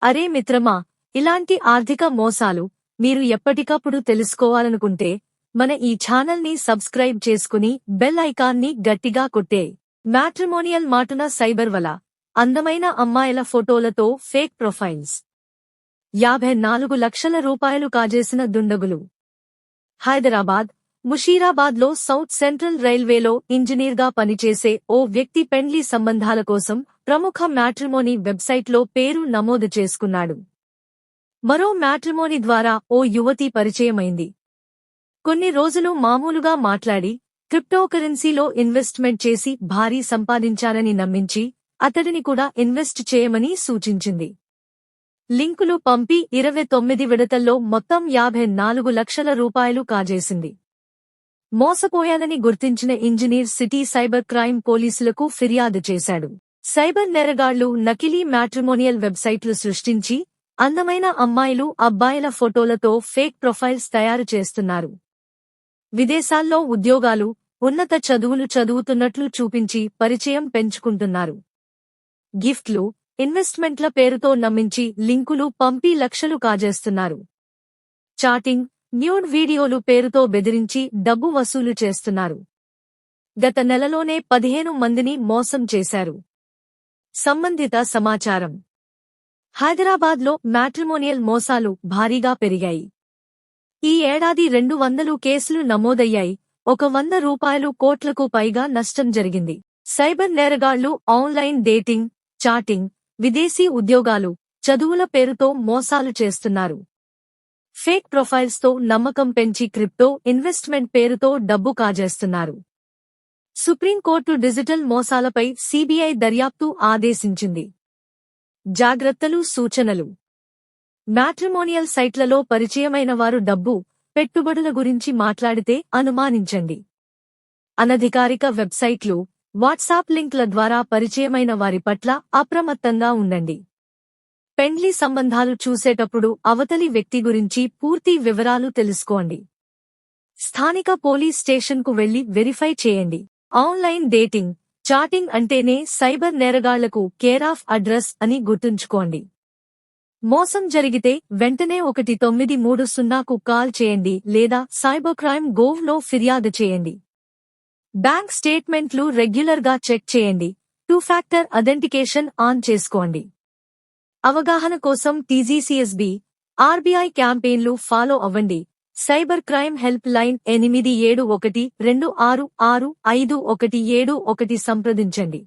అరే మిత్రమా, ఇలాంటి ఆర్థిక మోసాలు మీరు ఎప్పటికప్పుడు తెలుసుకోవాలనుకుంటే మన ఈ ఛానల్ని సబ్స్క్రైబ్ చేసుకుని బెల్ ఐకాన్ని గట్టిగా కొట్టే. మ్యాట్రిమోనియల్ మాటున సైబర్ వల అందమైన అమ్మాయిల ఫోటోలతో ఫేక్ ప్రొఫైల్స్. 54 లక్షల రూపాయలు కాజేసిన దుండగులు. హైదరాబాద్ ముషీరాబాద్లో సౌత్ సెంట్రల్ రైల్వేలో ఇంజనీర్గా పనిచేసే ఓ వ్యక్తి పెండ్లి సంబంధాల కోసం ప్రముఖ మ్యాట్రిమోనీ వెబ్సైట్లో పేరు నమోదు చేసుకున్నాడు. మరో మ్యాట్రిమోనీ ద్వారా ఓ యువతి పరిచయమైంది. కొన్ని రోజులు మామూలుగా మాట్లాడి క్రిప్టోకరెన్సీలో ఇన్వెస్ట్మెంట్ చేసి భారీ సంపాదించారని నమ్మించి అతడిని కూడా ఇన్వెస్ట్ చేయమని సూచించింది. లింకులు పంపి 29 విడతల్లో మొత్తం 54 లక్షల రూపాయలు కాజేసింది. మోసపోయానని గుర్తించిన ఇంజనీర్ సిటీ సైబర్ క్రైమ్ పోలీసులకు ఫిర్యాదు చేశాడు. సైబర్ నేరగాళ్లు నకిలీ మ్యాట్రిమోనియల్ వెబ్సైట్లు సృష్టించి అందమైన అమ్మాయిలు అబ్బాయిల ఫోటోలతో ఫేక్ ప్రొఫైల్స్ తయారు చేస్తున్నారు. విదేశాల్లో ఉద్యోగాలు, ఉన్నత చదువులు చదువుతున్నట్లు చూపించి పరిచయం పెంచుకుంటున్నారు. గిఫ్ట్లు, ఇన్వెస్ట్మెంట్ల పేరుతో నమ్మించి లింకులు పంపి లక్షలు కాజేస్తున్నారు. చాటింగ్, న్యూడ్ వీడియోలు పేరుతో బెదిరించి డబ్బు వసూలు చేస్తున్నారు. గత నెలలోనే 15 మందిని మోసం చేశారు. సంబంధిత సమాచారం. హైదరాబాద్లో మ్యాట్రిమోనియల్ మోసాలు భారీగా పెరిగాయి. ఈ ఏడాది 200 కేసులు నమోదయ్యాయి. 100 కోట్లకు పైగా నష్టం జరిగింది. సైబర్ నేరగాళ్లు ఆన్లైన్ డేటింగ్, చాటింగ్, విదేశీ ఉద్యోగాలు, చదువుల పేరుతో మోసాలు చేస్తున్నారు. ఫేక్ ప్రొఫైల్స్తో నమ్మకం పెంచి క్రిప్టో ఇన్వెస్ట్మెంట్ పేరుతో డబ్బు కాజేస్తున్నారు. సుప్రీంకోర్టు డిజిటల్ మోసాలపై సిబిఐ దర్యాప్తు ఆదేశించింది. జాగ్రత్తలు, సూచనలు. మ్యాట్రిమోనియల్ సైట్లలో పరిచయమైన వారు డబ్బు, పెట్టుబడుల గురించి మాట్లాడితే అనుమానించండి. అనధికారిక వెబ్సైట్లు, వాట్సాప్ లింక్ల ద్వారా పరిచయమైన వారి పట్ల అప్రమత్తంగా ఉండండి. పెండ్లి సంబంధాలు చూసేటప్పుడు అవతలి వ్యక్తి గురించి పూర్తి వివరాలు తెలుసుకోండి. స్థానిక పోలీస్ స్టేషన్కు వెళ్లి వెరిఫై చేయండి. ఆన్లైన్ డేటింగ్, చాటింగ్ అంటేనే సైబర్ నేరగాళ్లకు కేరాఫ్ అడ్రస్ అని గుర్తుంచుకోండి. మోసం జరిగితే వెంటనే 1930కు కాల్ చేయండి లేదా cybercrime.gov.in లో ఫిర్యాదు చేయండి. బ్యాంక్ స్టేట్మెంట్లు రెగ్యులర్గా చెక్ చేయండి. 2 ఫ్యాక్టర్ అథెంటికేషన్ ఆన్ చేసుకోండి. అవగాహన కోసం టీజీసీఎస్బీ, ఆర్బీఐ క్యాంపెయిన్లు ఫాలో అవ్వండి. సైబర్ క్రైమ్ హెల్ప్ లైన్ 8712666517 సంప్రదించండి.